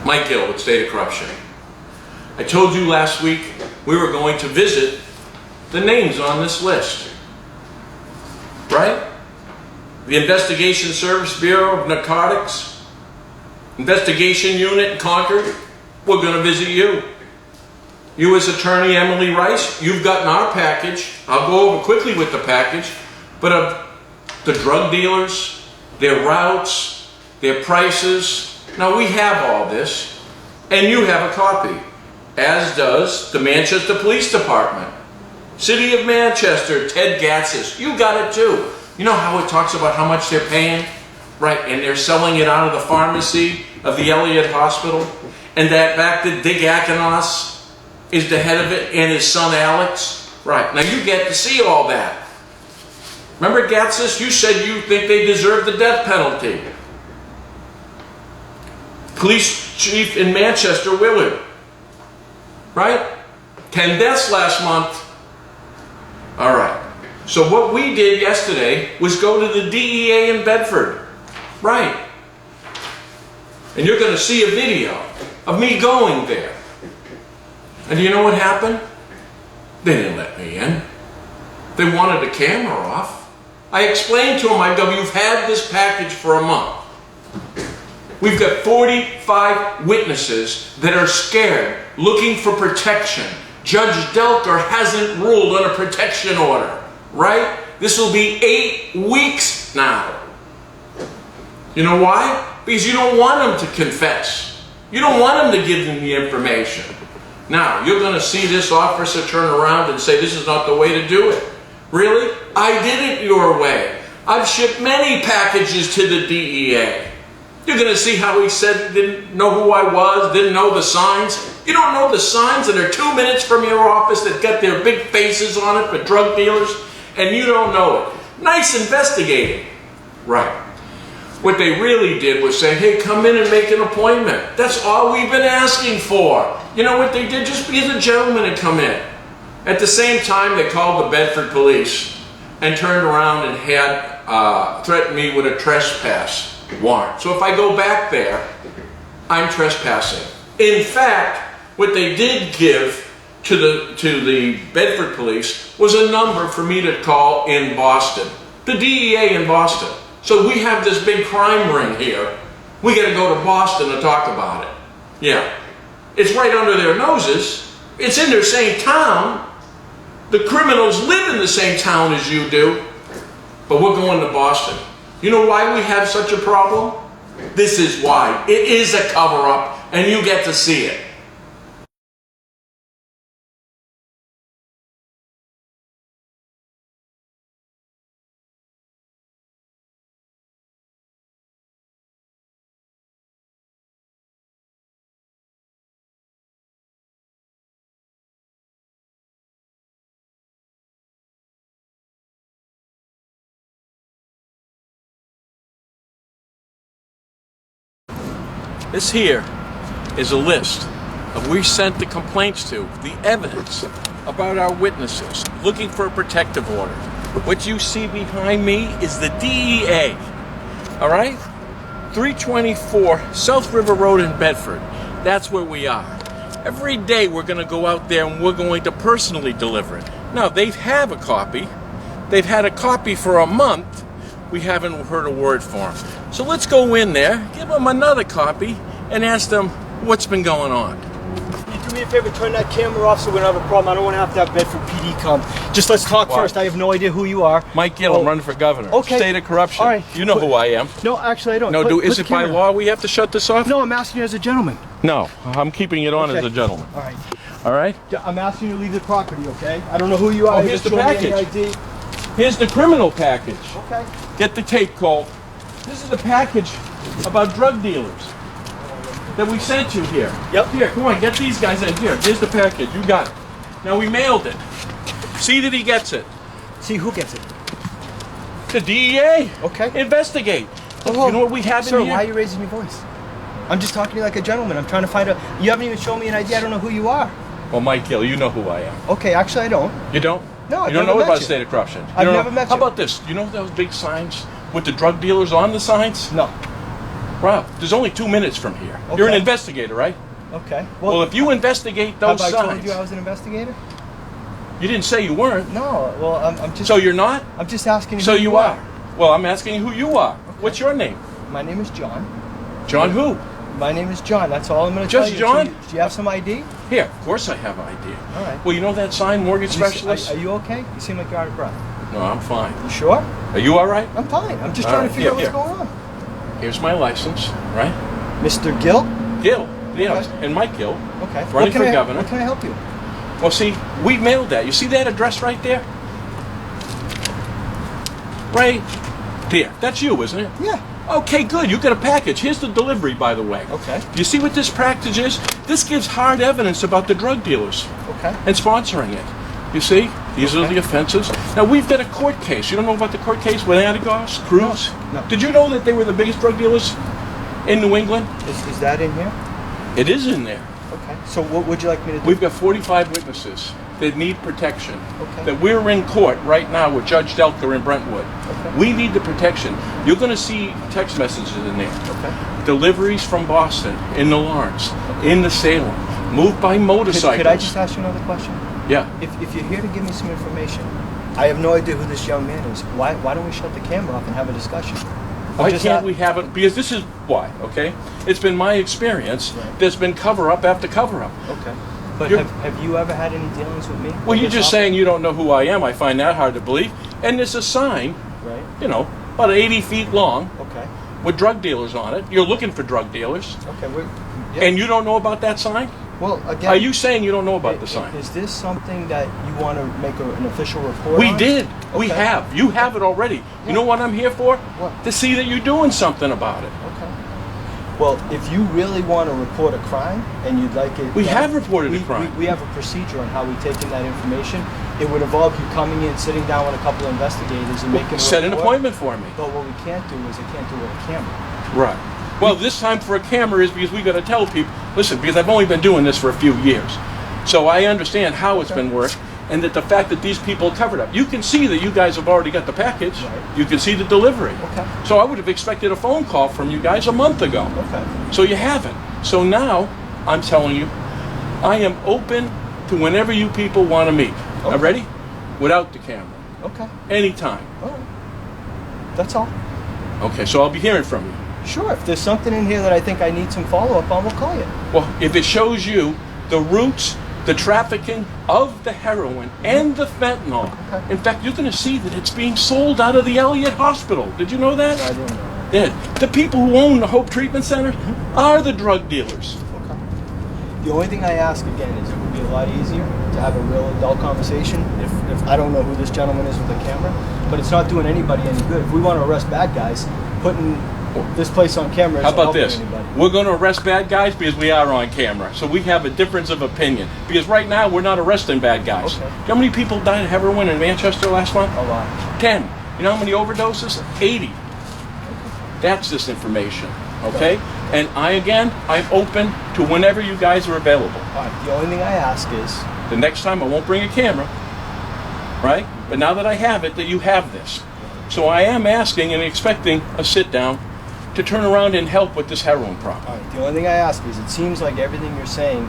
Mike Gill with State of Corruption. I told you last week we were going to visit the names on this list, right? The Investigation Service Bureau of Narcotics, Investigation Unit in Concord, we're going to visit you. U.S. Attorney Emily Rice, you've gotten our package. I'll go over quickly with the package, but of the drug dealers, their routes, their prices. Now we have all this, and you have a copy, as does the Manchester Police Department. City of Manchester, Ted Gatzis, you got it too. You know how it talks about how much they're paying? Right, and they're selling it out of the pharmacy of the Elliott Hospital, and that fact that Dick Akinos is the head of it, and his son Alex. Right, now you get to see all that. Remember Gatzis, you said you think they deserve the death penalty. Police chief in Manchester, Willard. Right? 10 deaths last month. All right. So what we did yesterday was go to the DEA in Bedford. Right. And you're going to see a video of me going there. And do you know what happened? They didn't let me in. They wanted the camera off. I explained to them, I go, you've had this package for a month. We've got 45 witnesses that are scared, looking for protection. Judge Delker hasn't ruled on a protection order, right? This will be 8 weeks now. You know why? Because you don't want them to confess. You don't want them to give them the information. Now, you're going to see this officer turn around and say, this is not the way to do it. Really? I did it your way. I've shipped many packages to the DEA. You're going to see how he said he didn't know who I was, didn't know the signs. You don't know the signs that are 2 minutes from your office that got their big faces on it for drug dealers, and you don't know it. Nice investigating. Right. What they really did was say, hey, come in and make an appointment. That's all we've been asking for. You know what they did? Just because a gentleman had come in. At the same time, they called the Bedford police and turned around and had threatened me with a trespass warrant. So if I go back there, I'm trespassing. In fact, what they did give to the Bedford police was a number for me to call in Boston. The DEA in Boston. So we have this big crime ring here. We got to go to Boston to talk about it. Yeah. It's right under their noses. It's in their same town. The criminals live in the same town as you do. But we're going to Boston. You know why we have such a problem? This is why. It is a cover-up, and you get to see it. This here is a list of we sent the complaints to, the evidence about our witnesses, looking for a protective order. What you see behind me is the DEA, all right? 324 South River Road in Bedford. That's where we are. Every day we're going to go out there and we're going to personally deliver it. Now, they have a copy. They've had a copy for a month. We haven't heard a word from them. So let's go in there, give them another copy, and ask them what's been going on. Can you do me a favor, turn that camera off so we don't have a problem? I don't want to have Bedford PD come. Just let's talk first. I have no idea who you are. Mike Gill, I'm running for governor. Okay. State of Corruption. All right. You know who I am. No, actually I don't. No, is it by law we have to shut this off? No, I'm asking you as a gentleman. No, I'm keeping it on as a gentleman. All right. All right? I'm asking you to leave the property, okay? I don't know who you are. Oh, here's the package. Here's the criminal package. Okay. Get the tape, Cole. This is the package about drug dealers that we sent you here. Yep. Here, come on, get these guys in here. Here's the package. You got it. Now we mailed it. See that he gets it. See who gets it? The DEA. Okay. Investigate. Oh, you know what we have sir, in here? why are you raising your voice? I'm just talking to you like a gentleman. I'm trying to find out. You haven't even shown me an idea. I don't know who you are. Well, Mike Gill, you know who I am. Okay, actually I don't. You don't? No, I've You don't never know met about you. State of Corruption. I've never met you. How about this? You know those big signs with the drug dealers on the signs? No. Rob, there's only 2 minutes from here. Okay. You're an investigator, right? Okay. Well, if you investigate those have I told signs... you I was an investigator? You didn't say you weren't. No. Well, I'm just. So you're not? I'm just asking you. So who you are. Well, I'm asking who you are. Okay. What's your name? My name is John. John who? My name is John. That's all I'm going to tell Just you. John? Do you have some ID? Here, of course I have ID. All right. Well, you know that sign, mortgage specialist? Are you okay? You seem like you're out of breath. No, I'm fine. You sure? Are you all right? I'm fine. I'm just All trying right. to figure out Here, what's going on. Here's my license, right? Mr. Gill? Gill. Yeah, Okay. and Mike Gill. Okay. Running for governor. What can I help you? Well, see, we mailed that. You see that address right there? Right there. That's you, isn't it? Yeah. Okay, good. You got a package. Here's the delivery, by the way. Okay. Do you see what this package is? This gives hard evidence about the drug dealers Okay. and sponsoring it. You see? These are Okay. the offenses. Now, we've got a court case. You don't know about the court case with Anagos, Cruz? No. Did you know that they were the biggest drug dealers in New England? Is that in here? It is in there. Okay. So what would you like me to do? We've got 45 witnesses that need protection. Okay. That we're in court right now with Judge Delker in Brentwood. Okay. We need the protection. You're going to see text messages in there. Okay. Deliveries from Boston, in the Lawrence, in the Salem, moved by motorcycles. Could I just ask you another question? Yeah. If you're here to give me some information, I have no idea who this young man is. Why don't we shut the camera off and have a discussion? Why can't we have it? Because this is why, okay? It's been my experience. Right. There's been cover-up after cover-up. Okay. But You're- have you ever had any dealings with me? Well, With you're this just office? saying you don't know who I am. I find that hard to believe. And there's a sign, Right. you know, about 80 feet long Okay. with drug dealers on it. You're looking for drug dealers. Okay. Yeah. And you don't know about that sign? well, again, Are you saying you don't know about the i- sign? Is this something that you want to make an official report We on? did. We Okay. have. You have it already. You know what I'm here for? What? To see that you're doing something about it. Okay. Well, if you really want to report a crime and you'd like it... We have reported a we- crime. We have a procedure on how we take in that information. It would involve you coming in, sitting down with a couple of investigators and making a Set an report. appointment for me. But what we can't do is I can't do it with a camera. Right. Well, this time for a camera is because we got to tell people, listen, because I've only been doing this for a few years. So I understand how it's been worked and that the fact that these people covered up. You can see that you guys have already got the package. Right. You can see the delivery. Okay. So I would have expected a phone call from you guys a month ago. Okay. So you haven't. So now I'm telling you, I am open to whenever you people want to meet. Okay. Ready? Without the camera. Okay. Anytime. All right. That's all. Okay, so I'll be hearing from you. Sure. If there's something in here that I think I need some follow-up on, we'll call you. Well, if it shows you the roots, the trafficking of the heroin and the fentanyl. Okay. In fact, you're going to see that it's being sold out of the Elliott Hospital. Did you know that? I didn't know. Yeah. The people who own the Hope Treatment Center are the drug dealers. Okay. The only thing I ask again is it would be a lot easier to have a real adult conversation if I don't know who this gentleman is with the camera, but it's not doing anybody any good. If we want to arrest bad guys, putting this place on camera How isn't about helping this? anybody. We're going to arrest bad guys because we are on camera. So we have a difference of opinion. Because right now we're not arresting bad guys. Okay. You know how many people died of heroin in Manchester last month? A lot. 10. You know how many overdoses? 80. That's this information, okay? And I'm open to whenever you guys are available. All right. The only thing I ask is, The next time I won't bring a camera, right? But now that I have it, that you have this. So I am asking and expecting a sit down to turn around and help with this heroin problem. all right. The only thing I ask is, it seems like everything you're saying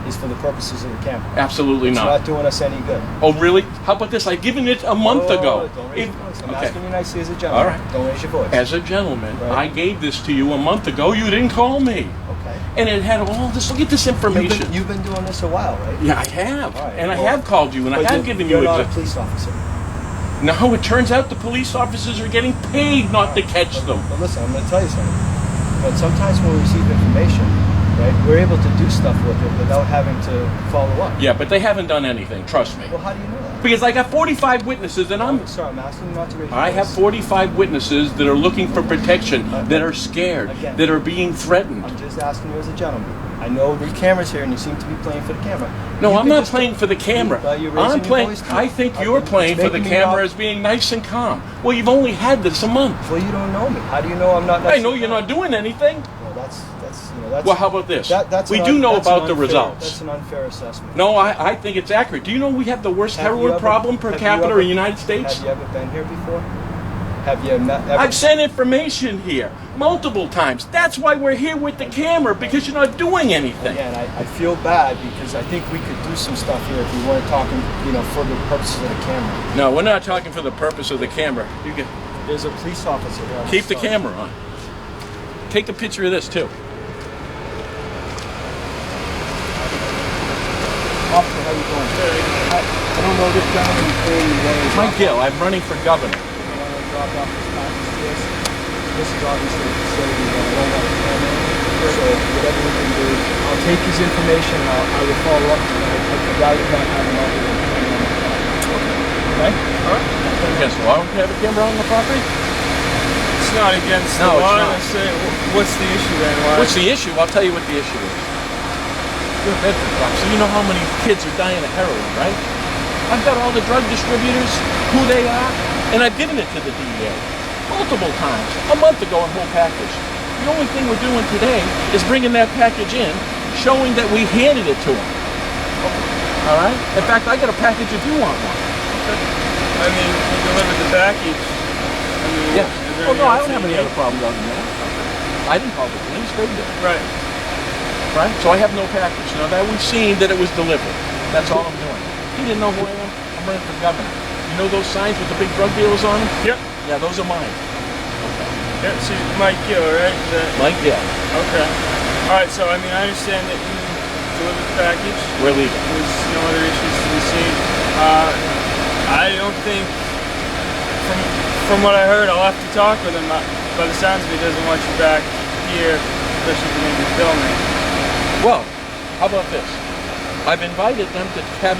is for the purposes of the camera. Absolutely It's not. not doing us any good. Oh, really? How about this? I've given it a month Oh, ago. Don't raise It- your voice. I'm okay. asking you nicely as a gentleman. All right. Don't raise your voice. As a gentleman, Right. I gave this to you a month ago. You didn't call me. Okay. And it had all this. Look at this information. You've been doing this a while, right? Yeah, I have. All right, And I well, have called you and I But have given you're you not a exa- police officer. Now it turns out the police officers are getting paid not to catch them. But listen, I'm going to tell you something. But sometimes when we receive information, right, we're able to do stuff with it without having to follow up. Yeah, but they haven't done anything, trust me. Well, how do you know that? Because I got 45 witnesses and I'm Sorry, I'm asking you not to raise your I have voice. 45 witnesses that are looking for protection, that are scared, Again. that are being threatened. I'm just asking you as a gentleman. I know the camera's here and you seem to be playing for the camera. No, You I'm could not just- playing for the camera. You're raising I'm your playing. voice too. I think Okay, you're it's playing for the making me camera not- as being nice and calm. Well, you've only had this a month. Well, you don't know me. How do you know I'm not? I know you're not doing anything. Well, that's. Well, how about this? That's We an do un- know that's about an the unfair- results. That's an unfair assessment. No, I think it's accurate. Do you know we have the worst Have you heroin ever- problem per have you capita ever- in the United States? Have you ever been here before? Have you ever... I've sent information here multiple times. That's why we're here with the camera, because you're not doing anything. Again, I feel bad because I think we could do some stuff here if we weren't talking, for the purposes of the camera. No, we're not talking for the purpose of the camera. There's a police officer here. Keep the camera on. Take a picture of this too. Officer, how you doing? I don't know this gentleman clearly. Mike Gill, I'm running for governor. I want to drop off this package to us. This is obviously a facility that I don't want to come in. So whatever we can do, I'll take his information. I will follow up. I'd rather not have him out there. Okay? All right. Against the law, we have a camera on the property? It's not against the law. What's the issue then? What's the issue? I'll tell you what the issue is. You're a veteran cop, so you know how many kids are dying of heroin, right? I've got all the drug distributors, who they are, and I've given it to the DEA multiple times. A month ago, a whole package. The only thing we're doing today is bringing that package in, showing that we handed it to them. All right? In fact, I got a package if you want one. I mean, you delivered the package. I mean, Yeah. Oh, no, I don't have any other problems other than that. I didn't call the police, they did. Right. Right? So I have no package. Now that we've seen that it was delivered. That's all I'm doing. He didn't know who I am. I'm running for governor. You know those signs with the big drug dealers on them? Yep. Yeah, those are mine. Yeah, so Mike Gill, right? Mike Gill. Okay. Alright, so I mean, I understand that you delivered the package. We're leaving. There's no other issues to be seen. I don't think, from what I heard, I'll have to talk with him. By the sounds of it, he doesn't want you back here, especially if you're going to be filming. Well, how about this? I've invited them to have